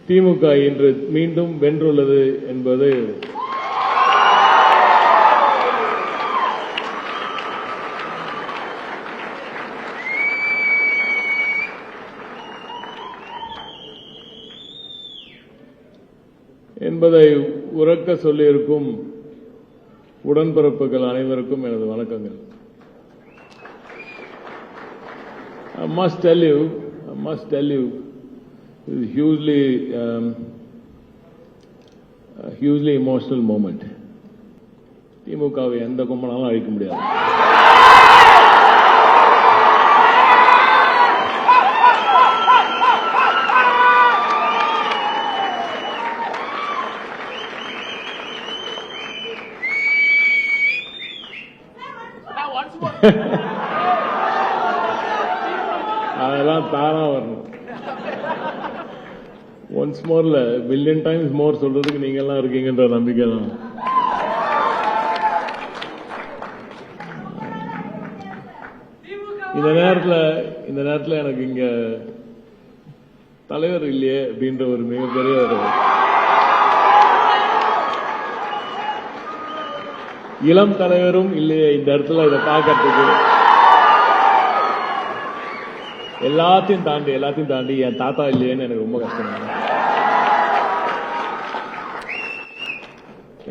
திமுக இன்று மீண்டும் வென்றுள்ளது என்பது என்பதை உரக்க சொல்லியிருக்கும் உடன்பிறப்புகள் அனைவருக்கும் எனது வணக்கங்கள். I must tell you, it is hugely emotional moment. திமுகவை எந்த கொம்பனாலும் அழிக்க முடியாது. அதெல்லாம் தாரா வரணும். ஒன்ஸ் மோர்ல பில்லியன் டைம்ஸ் மோர் சொல்றதுக்கு நீங்க எல்லாம் இருக்கீங்கன்ற நம்பிக்கை தான். இந்த நேரத்தில் எனக்கு இங்க தலைவர் இல்லையே அப்படின்ற ஒரு மிகப்பெரிய ஒரு இளம் தலைவரும் இல்லையே இந்த இடத்துல இதை பார்க்கறதுக்கு. எல்லாத்தையும் தாண்டி என் தாத்தா இல்லையேன்னு எனக்கு ரொம்ப கஷ்டம்.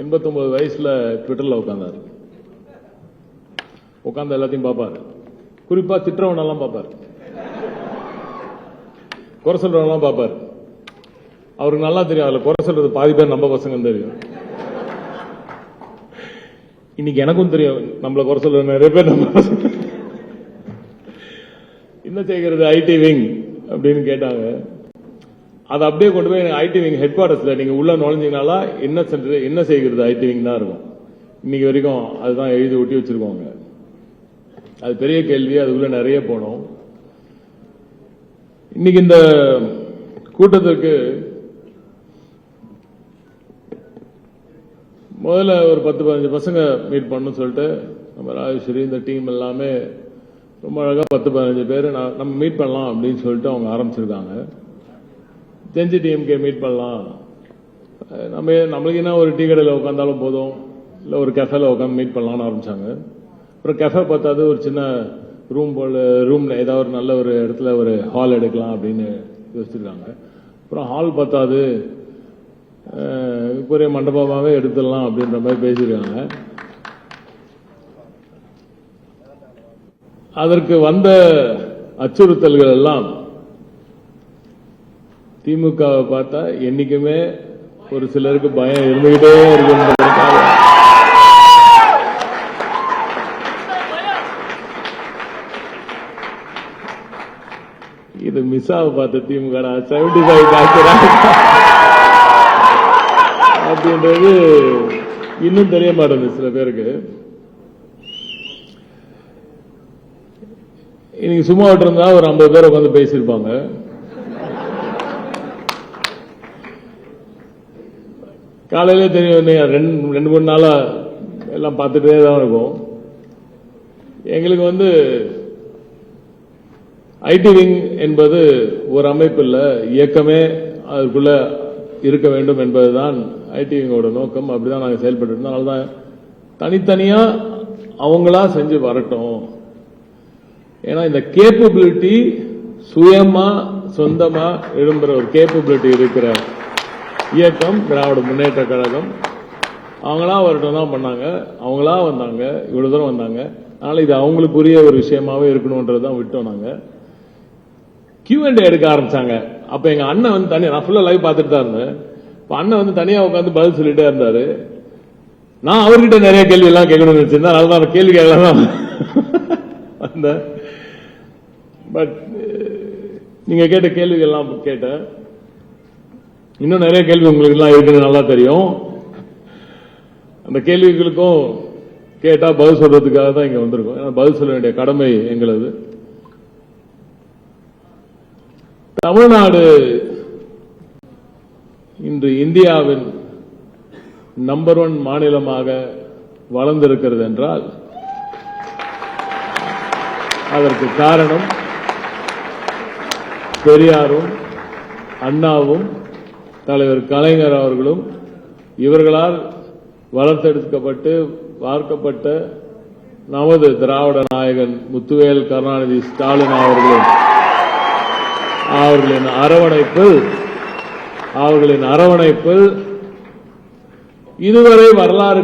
89 வயசுல ட்விட்டர்ல உட்கார்ந்து எல்லாத்தையும் பார்ப்பாரு. குறிப்பா திட்டவனெல்லாம் பார்ப்பாரு, குறை சொல்றவனெல்லாம் பார்ப்பாரு. அவருக்கு நல்லா தெரியும் அதுல குறை சொல்றது பாதி பேர் நம்ம பசங்க தெரியும். இன்னைக்கு எனக்கும் தெரியும் நம்மள குறை சொல்ற நிறைய பேர் நம்ம பசங்க. என்ன செய்கிறது ஐடி விங் அப்படின்னு கேட்டாங்க. அதை அப்படியே கொண்டு போய் ஐடி விங் ஹெட் குவார்டர்ஸ்ல நீங்க உள்ள நுழைஞ்சீங்கனால என்ன செய்கிறது ஐடி விங் தான் இருக்கும். இன்னைக்கு வரைக்கும் அதுதான் எழுதி ஒட்டி வச்சிருக்கோங்க. அது பெரிய கேள்வி, அதுக்குள்ள நிறைய போனோம். இன்னைக்கு இந்த கூட்டத்திற்கு முதல்ல ஒரு 10-15 பசங்க மீட் பண்ணணும்னு சொல்லிட்டு நம்ம ராஜேஸ்வரி இந்த டீம் எல்லாமே ரொம்ப அழகா 10-15 பேர் நம்ம மீட் பண்ணலாம் அப்படின்னு சொல்லிட்டு அவங்க ஆரம்பிச்சிருக்காங்க. செஞ்சி டிஎம்கே மீட் பண்ணலாம், நம்மளுக்கு என்ன ஒரு டீ கடையில் உட்காந்தாலும் போதும், இல்லை ஒரு கெஃபேல உட்காந்து மீட் பண்ணலாம்னு ஆரம்பிச்சாங்க. அப்புறம் கெஃபே பார்த்தாது ஒரு சின்ன ரூம்ல ஏதாவது ஒரு நல்ல ஒரு இடத்துல ஒரு ஹால் எடுக்கலாம் அப்படின்னு யோசிச்சிருக்காங்க. அப்புறம் ஹால் பார்த்தாது பெரிய மண்டபமாகவே எடுத்துடலாம் அப்படின்ற மாதிரி பேசியிருக்காங்க. அதற்கு வந்த அச்சுறுத்தல்கள் எல்லாம் திமுகவை பார்த்தா என்னைக்குமே ஒரு சிலருக்கு பயம் இருந்துகிட்டே இருக்கு. இது மிஸ்ஸாவை பார்த்த திமுக 75 காய்க்கிறாங்க அப்படின்றது இன்னும் தெரிய மாட்டேங்குது சில பேருக்கு. இன்னைக்கு சும்மா விட்டுருந்தா ஒரு 50 பேர் உட்காந்து பேசியிருப்பாங்க. காலையிலே தெரியும், 2-3 நாளா எல்லாம் பார்த்துட்டே தான் இருக்கும். எங்களுக்கு ஐடி விங் என்பது ஒரு அமைப்பு இல்ல, இயக்கமே அதுக்குள்ள இருக்க வேண்டும் என்பதுதான் ஐடி விங்கோட நோக்கம். அப்படிதான் நாங்கள் செயல்பட்டு இருந்தோம். அதனால்தான் தனித்தனியா அவங்களா செஞ்சு வரட்டும். ஏன்னா இந்த கேப்பபிலிட்டி சுயமா சொந்தமா எழும்புற ஒரு கேப்பபிலிட்டி இருக்கிற இயக்கம் திராவிட முன்னேற்ற கழகம். அவங்களா வரட்டும் தான் பண்ணாங்க, அவங்களா வந்தாங்க, இவ்வளவு தூரம் வந்தாங்க. அதனால இது அவங்களுக்கு உரிய ஒரு விஷயமாவே இருக்கணும்ன்றதான் விட்டோம். நாங்க Q&A எடுக்க ஆரம்பிச்சாங்க. அப்ப எங்க அண்ணன் தனியா, நான் ஃபுல்லா லைவ் பார்த்துட்டு தான் இருந்தேன். இப்ப அண்ணன் தனியா உட்காந்து பதில் சொல்லிட்டே இருந்தாரு. நான் அவர்கிட்ட நிறைய கேள்வி எல்லாம் கேட்கணும்னு வச்சிருந்தேன். அதனால கேள்வி கேட்கலாம் வந்தேன். பட் நீங்க கேட்ட கேள்விகள் எல்லாம் கேட்டேன். இன்னும் நிறைய கேள்வி உங்களுக்கு எல்லாம் இருக்குன்னு நல்லா தெரியும். அந்த கேள்விகளுக்கும் கேட்டா பதில் சொல்றதுக்காக தான் இங்க வந்திருக்கோம். ஏன்னா பதில் சொல்ல வேண்டிய கடமை எங்களது. தமிழ்நாடு இன்று இந்தியாவின் நம்பர் 1 மாநிலமாக வளர்ந்திருக்கிறது என்றால் அதற்கு காரணம் பெரியாரும் அண்ணாவும் தலைவர் கலைஞர் அவர்களும் இவர்களால் வளர்த்தெடுக்கப்பட்டு பார்க்கப்பட்ட நமது திராவிட நாயகன் முத்துவேல் கருணாநிதி ஸ்டாலின் அவர்களின் அரவணைப்பில் இதுவரை வரலாறு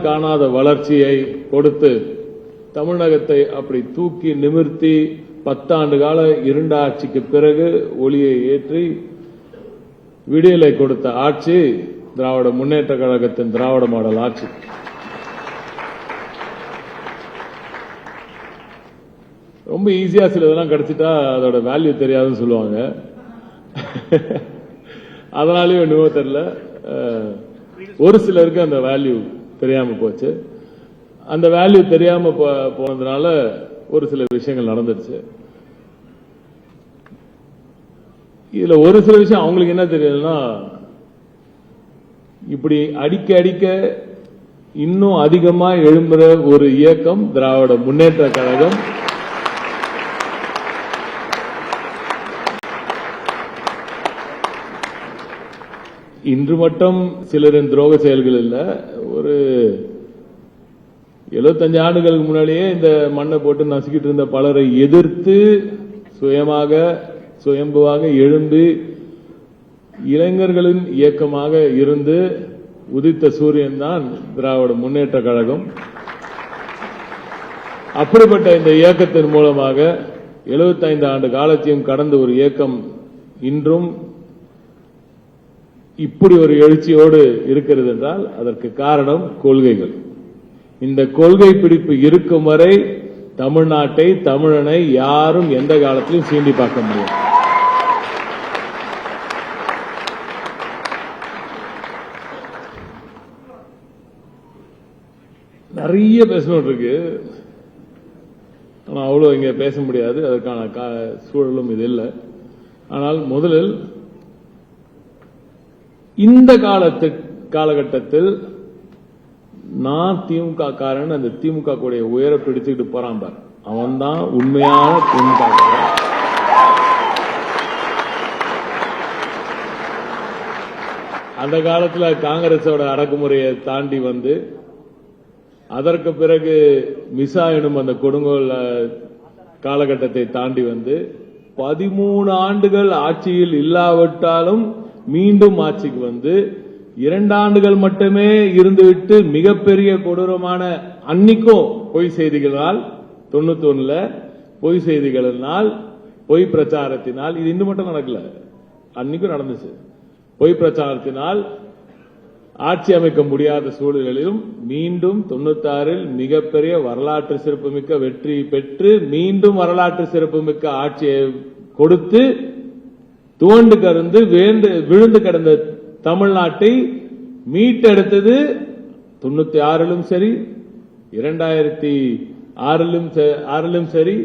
காணாத வளர்ச்சியை கொடுத்து தமிழகத்தை அப்படி தூக்கி நிமிர்த்தி 10 ஆண்டு கால இருண்ட ஆட்சிக்கு பிறகு ஒளியை ஏற்றி விடியலை கொடுத்த ஆட்சி திராவிட முன்னேற்ற கழகத்தின் திராவிட மாடல் ஆட்சி. ரொம்ப ஈஸியா சில இதெல்லாம் கிடைச்சிட்டா அதோட வேல்யூ தெரியாதுன்னு சொல்லுவாங்க. அதனாலயும் என்னவோ தெரியல, ஒரு சிலருக்கு அந்த வேல்யூ தெரியாம போச்சு. அந்த வேல்யூ தெரியாம போனதுனால ஒரு சில விஷயங்கள் நடந்துருச்சு. இதுல ஒரு சில விஷயம் அவங்களுக்கு என்ன தெரியுதுன்னா, இப்படி அடிக்க இன்னும் அதிகமா எழும்புற ஒரு இயக்கம் திராவிட முன்னேற்ற கழகம். இன்று மட்டும் சிலரின் துரோக செயல்கள் இல்ல, ஒரு 75 ஆண்டுகளுக்கு முன்னாடியே இந்த மண்ணை போட்டு நசுக்கிட்டு இருந்த பலரை எதிர்த்து சுயம்புவாக எழும்பி இளைஞர்களின் இயக்கமாக இருந்து உதித்த சூரியன் தான் திராவிட முன்னேற்ற கழகம். அப்படிப்பட்ட இந்த இயக்கத்தின் மூலமாக 75 ஆண்டு காலத்தையும் கடந்த ஒரு இயக்கம் இன்றும் இப்படி ஒரு எழுச்சியோடு இருக்கிறது என்றால் அதற்கு காரணம் கொள்கைகள். இந்த கொள்கை பிடிப்பு இருக்கும் வரை தமிழ்நாட்டை, தமிழனை யாரும் எந்த காலத்திலும் சீண்டி பார்க்க முடியும். நிறைய பேசணும் இருக்கு, ஆனா அவ்வளவு இங்க பேச முடியாது, அதற்கான சூழலும் இது இல்லை. ஆனால் முதலில் இந்த காலகட்டத்தில் நான் திமுக காரன், அந்த திமுக கூடிய உயர பிடிச்சுக்கிட்டு போறான் பார், அவன் தான் உண்மையான திமுக காரன். அந்த காலத்தில் காங்கிரஸோட அடக்குமுறையை தாண்டி வந்து அதற்கு பிறகு மிசா எனும் அந்த கொடுங்கோல் காலகட்டத்தை தாண்டி வந்து 13 ஆண்டுகள் ஆட்சியில் இல்லாவிட்டாலும் மீண்டும் ஆட்சிக்கு வந்து 2 ஆண்டுகள் மட்டுமே இருந்துவிட்டு மிகப்பெரிய கொடூரமான அன்னைக்கும் பொய் செய்திகளால் 91 பொய் செய்திகளினால், பொய் பிரச்சாரத்தினால், இது இன்னும் மட்டும் நடக்கல, அன்னைக்கும் நடந்துச்சு. பொய் பிரச்சாரத்தினால் ஆட்சி அமைக்க முடியாத சூழலிலும் மீண்டும் 96 மிகப்பெரிய வரலாற்று சிறப்புமிக்க வெற்றி பெற்று மீண்டும் வரலாற்று சிறப்புமிக்க ஆட்சியை கொடுத்து துவண்டு கருந்து விழுந்து கிடந்த தமிழ்நாட்டை மீட்டெடுத்தது 96லும் சரி, 2006லும் சரி,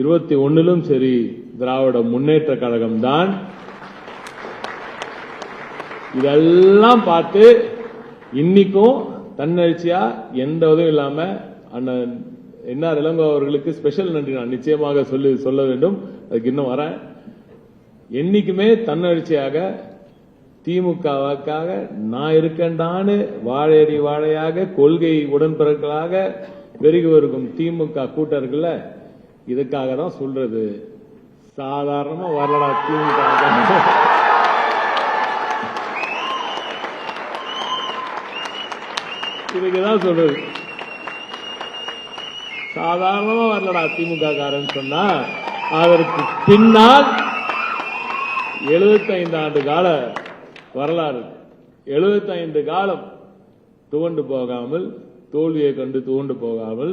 21லும் சரி திராவிட முன்னேற்ற கழகம் தான். இதெல்லாம் பார்த்து இன்னைக்கும் தன்னெழுச்சியா எந்த உதவியும் இல்லாம அண்ணன் என்ஆர் இளங்கோ அவர்களுக்கு ஸ்பெஷல் நன்றி நான் நிச்சயமாக சொல்ல வேண்டும். அதுக்கு இன்னும் வரேன். என்னைக்குமே தன்னெழுச்சியாக திமுகவுக்காக நான் இருக்கேன்டான்னு வாழையடி வாழையாக கொள்கை உடன்பிறர்களாக பெருகி வருகும் திமுக கூட்டர்கள இதுக்காக தான் சொல்றது. சாதாரணமா வரலடா திமுக, இதுக்குதான் சொல்றது. சாதாரணமா வரலடா திமுக காரன் சொன்னா அதற்கு பின்னால் 75 ஆண்டு கால வரலாறு, 75 காலம் துவண்டு போகாமல், தோல்வியை கண்டு துவண்டு போகாமல்,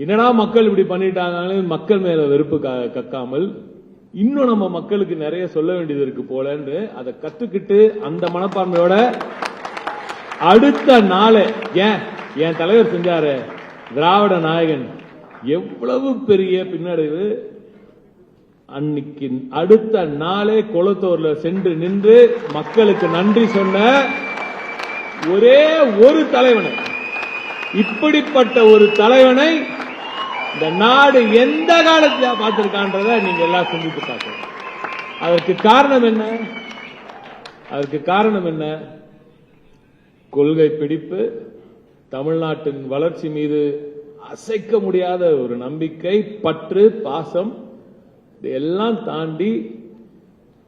என்னடா மக்கள் இப்படி பண்ணிட்டாங்க மக்கள் மேல வெறுப்பு கக்காமல், இன்னும் நம்ம மக்களுக்கு நிறைய சொல்ல வேண்டியது இருக்கு போலன்னு அதை கத்துக்கிட்டு அந்த மனப்பான்மையோட அடுத்த நாளே என் தலைவர் செஞ்சாரு திராவிட நாயகன் எவ்வளவு பெரிய பின்னடைவு. அன்னைக்கு அடுத்த நாளே கொளத்தூர்ல சென்று நின்று மக்களுக்கு நன்றி சொன்ன ஒரே ஒரு தலைவனை, இப்படிப்பட்ட ஒரு தலைவனை இந்த நாடு எந்த காலத்துல பார்த்திருக்கான்றத நீங்க எல்லாம் சிந்தித்து பார்க்கணும். அதற்கு காரணம் என்ன? அதற்கு காரணம் என்ன? கொள்கை பிடிப்பு, தமிழ்நாட்டின் வளர்ச்சி மீது அசைக்க முடியாத ஒரு நம்பிக்கை, பற்று, பாசம், இதெல்லாம் தாண்டி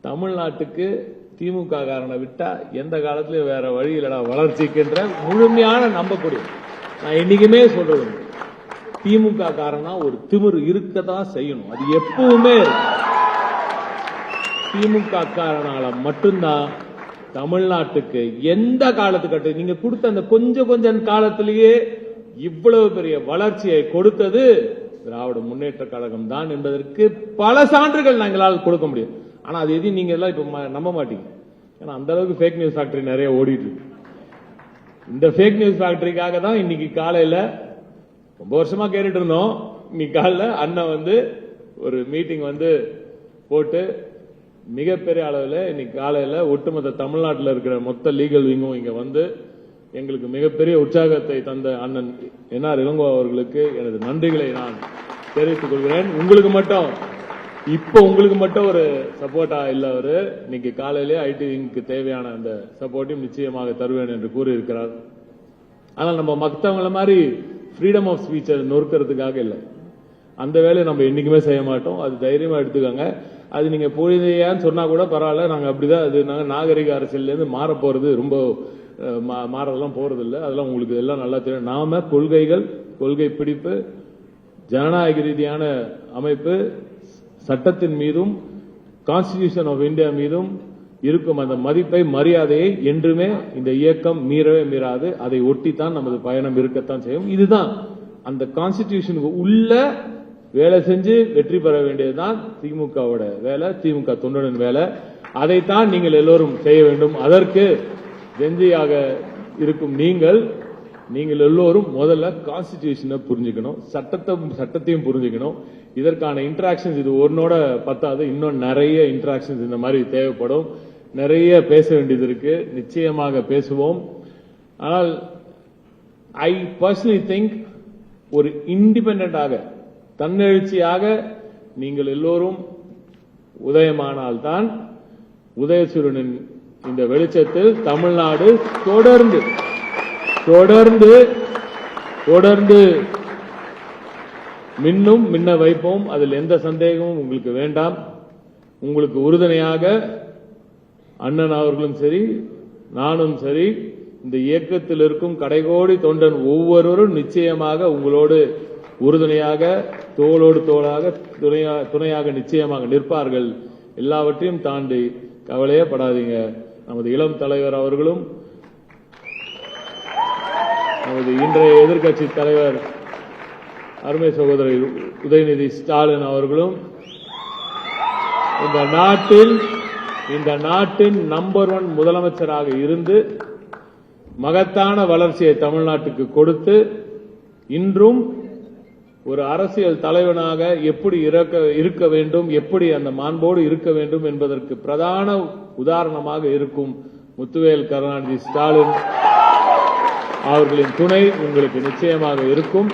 தமிழ்நாட்டுக்கு திமுக காரனை விட்டா எந்த காலத்திலும் வேற வழி இல்லடா வளர்ச்சிக்குன்ற முழுமையான நம்பக்கூடிய, நான் என்னைக்குமே சொல்றது, திமுக காரனா ஒரு திமிரு இருக்கதான் செய்யணும். அது எப்பவுமே திமுக காரனால மட்டும்தான் தமிழ்நாட்டுக்கு எந்த காலத்துக்கு நீங்க கொடுத்த அந்த கொஞ்சம் காலத்திலேயே இவ்வளவு பெரிய வளர்ச்சியை கொடுத்தது திராவிட முன்னேற்ற கழகம் தான் என்பதற்கு பல சான்றுகள் நாங்களால் கொடுக்க முடியும். ஆனா அது எதையும் நீங்க எல்லாம் இப்ப நம்ப மாட்டீங்க. ஏன்னா அந்த அளவுக்கு ஃபேக் நியூஸ் ஃபேக்டரி நிறைய ஓடிட்டு இருக்கு. இந்த ஃபேக் நியூஸ் ஃபேக்டரிக்காக தான் இன்னைக்கு காலையில ரொம்ப வருஷமா கேட்டுட்டு இருந்தோம். இன்னைக்கு காலையில அண்ணன் ஒரு மீட்டிங் போட்டு மிகப்பெரிய அளவில் இன்னைக்கு காலையில ஒட்டுமொத்த தமிழ்நாட்டில் இருக்கிற மொத்த லீகல் விங்கும் இங்க எங்களுக்கு மிகப்பெரிய உற்சாகத்தை தந்த அண்ணன் என்ஆர் இளங்கோ அவர்களுக்கு எனது நன்றிகளை நான் தெரிவித்துக் கொள்கிறேன். உங்களுக்கு மட்டும் ஒரு சப்போர்ட்டா இல்ல, அவரு இன்னைக்கு காலையிலே ஐடி விங்க்கு தேவையான அந்த சப்போர்ட்டையும் நிச்சயமாக தருவேன் என்று கூறியிருக்கிறார். ஆனால் நம்ம மத்தவங்கள மாதிரி ஃப்ரீடம் ஆஃப் ஸ்பீச்சை நொறுக்கிறதுக்காக இல்லை, அந்த வேலையை நம்ம என்னைக்குமே செய்ய மாட்டோம். அது தைரியமா எடுத்துக்கோங்க. அது நீங்க பொழுதையான்னு சொன்னா கூட பரவாயில்ல, நாங்க அப்படிதான், அது நாங்க நாகரிக அரசியல இருந்து மாற போறது ரொம்ப மாறதெல்லாம் போறது இல்லை. அதெல்லாம் உங்களுக்கு எல்லாம் நல்லா தெரியும். நாம கொள்கை பிடிப்பு, ஜனநாயக ரீதியான அமைப்பு, சட்டத்தின் மீதும் கான்ஸ்டிடியூஷன் ஆஃப் இந்தியா மீதும் இருக்கும் அந்த மதிப்பை, மரியாதையை என்றுமே இந்த இயக்கம் மீறவே மீறாது. அதை ஒட்டித்தான் நமது பயணம் இருக்கத்தான் செய்யும். இதுதான் அந்த கான்ஸ்டிடியூஷனுக்கு உள்ள வேலை செஞ்சு வெற்றி பெற வேண்டியதுதான் திமுகவோட வேலை, திமுக தொண்டனின் வேலை. அதைத்தான் நீங்கள் எல்லோரும் செய்ய வேண்டும். அதற்கு வெஞ்சியாக இருக்கும் நீங்கள் எல்லோரும் முதல்ல கான்ஸ்டிடியூஷனை புரிஞ்சுக்கணும், சட்டத்தையும் புரிஞ்சுக்கணும். இதற்கான இன்டராக்ஷன்ஸ் இது ஒன்னோட பத்தாது, இன்னும் நிறைய இன்டராக்ஷன்ஸ் இந்த மாதிரி தேவைப்படும். நிறைய பேச வேண்டியது இருக்கு, நிச்சயமாக பேசுவோம். ஆனால் ஐ பர்சனலி திங்க் ஒரு இண்டிபெண்டாக, தன்னெழுச்சியாக நீங்கள் எல்லோரும் உதயமானால்தான் உதயசூரியனின் இந்த வெளிச்சத்தில் தமிழ்நாடு தொடர்ந்து மின்ன வைப்போம். அதில் எந்த சந்தேகமும் உங்களுக்கு வேண்டாம். உங்களுக்கு உறுதுணையாக அண்ணன் அவர்களும் சரி, நானும் சரி, இந்த இயக்கத்தில் இருக்கும் கடைகோடி தொண்டன் ஒவ்வொருவரும் நிச்சயமாக உங்களோடு உறுதுணையாக, தோளோடு தோளாக, துணையாக நிச்சயமாக நிற்பார்கள். எல்லாவற்றையும் தாண்டி கவலையே படாதீங்க. நமது இளம் தலைவர் அவர்களும், நமது இன்றைய எதிர்க்கட்சி தலைவர் அருமை சகோதரர் உதயநிதி ஸ்டாலின் அவர்களும் இந்த நாட்டின் நம்பர் 1 முதலமைச்சராக இருந்து மகத்தான வளர்ச்சியை தமிழ்நாட்டுக்கு கொடுத்து, இன்றும் ஒரு அரசியல் தலைவனாக எப்படி இருக்க வேண்டும், எப்படி அந்த மாண்போடு இருக்க வேண்டும் என்பதற்கு பிரதான உதாரணமாக இருக்கும் முத்துவேல் கருணாநிதி ஸ்டாலின் அவர்களின் துணை உங்களுக்கு நிச்சயமாக இருக்கும்.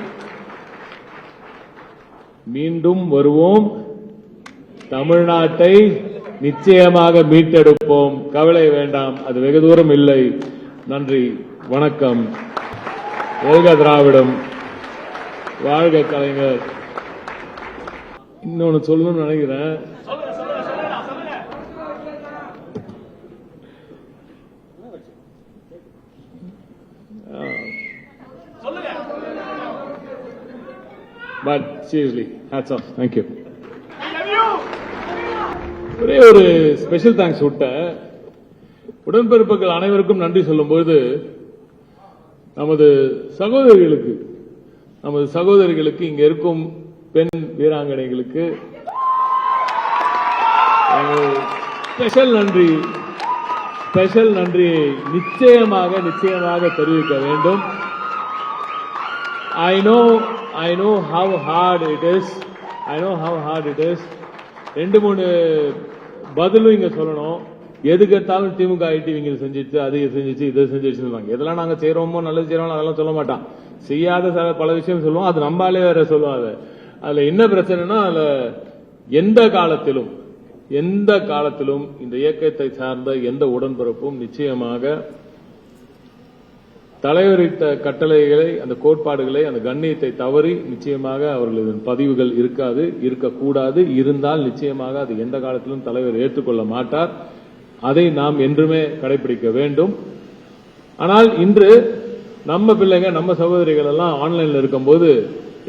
மீண்டும் வருவோம், தமிழ்நாட்டை நிச்சயமாக மீட்டெடுப்போம். கவலை வேண்டாம், அது வெகு தூரம் இல்லை. நன்றி, வணக்கம். வாழ்க திராவிடம், வாழ்க கலைஞர். இன்னொன்னு சொல்லணும்னு நினைக்கிறேன். But seriously, hats off. Thank you. ஒரே ஒரு ஸ்பெஷல் தேங்க்ஸ் விட்டேன். உடன்பிறப்புகள் அனைவருக்கும் நன்றி சொல்லும்போது நமது சகோதரிகளுக்கு இங்க இருக்கும் பெண் வீராங்கனைகளுக்கு ஸ்பெஷல் நன்றியை நிச்சயமாக தெரிவிக்க வேண்டும். I know how hard it is. 2-3 பதிலும் இங்க சொல்லணும். எதுக்கு எடுத்தாலும் திமுக ஐடிவிங்க செஞ்சிச்சு, அது செஞ்சிச்சு, இதை செஞ்சிச்சு. எதெல்லாம் நாங்க செய்யறோமோ, நல்லது செய்யறோம், அதெல்லாம் சொல்ல மாட்டான். செய்யாத பல விஷயம் சொல்லுவோம், அது நம்மளாலே வேற சொல்லுவாங்க. அதுல என்ன பிரச்சனைனா, அதுல எந்த காலத்திலும் எந்த காலத்திலும் இந்த இயக்கத்தை சார்ந்த எந்த உடன்பிறப்பும் நிச்சயமாக தலைவரிட்ட கட்டளைகளை, அந்த கோட்பாடுகளை, அந்த கண்ணியத்தை தவறி நிச்சயமாக அவர்களின் பதிவுகள் இருக்காது, இருக்கக்கூடாது. இருந்தால் நிச்சயமாக அது எந்த காலத்திலும் தலைவர் ஏற்றுக்கொள்ள மாட்டார். அதை நாம் என்றுமே கடைபிடிக்க வேண்டும். ஆனால் இன்று நம்ம பிள்ளைங்க, நம்ம சகோதரிகள் எல்லாம் ஆன்லைன்ல இருக்கும்போது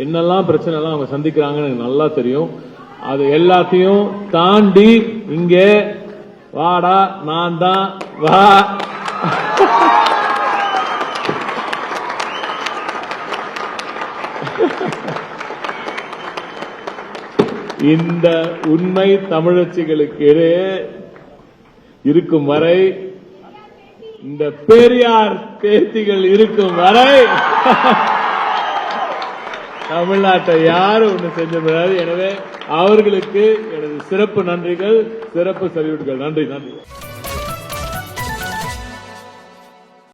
என்னெல்லாம் பிரச்சனை எல்லாம் அவங்க சந்திக்கிறாங்கன்னு எனக்கு நல்லா தெரியும். அது எல்லாத்தையும் தாண்டி இங்கே வாடா நான் தான் வா, இந்த உண்மை தமிழச்சிகளுக்கு இடையே இருக்கும் வரை, இந்த பெரியார் பேத்திகள் இருக்கும் வரை தமிழ்நாட்டை யாரும் ஒண்ணு செஞ்ச முடியாது. எனவே அவர்களுக்கு எனது சிறப்பு நன்றிகள், சிறப்பு சல்யூட்கள். நன்றி.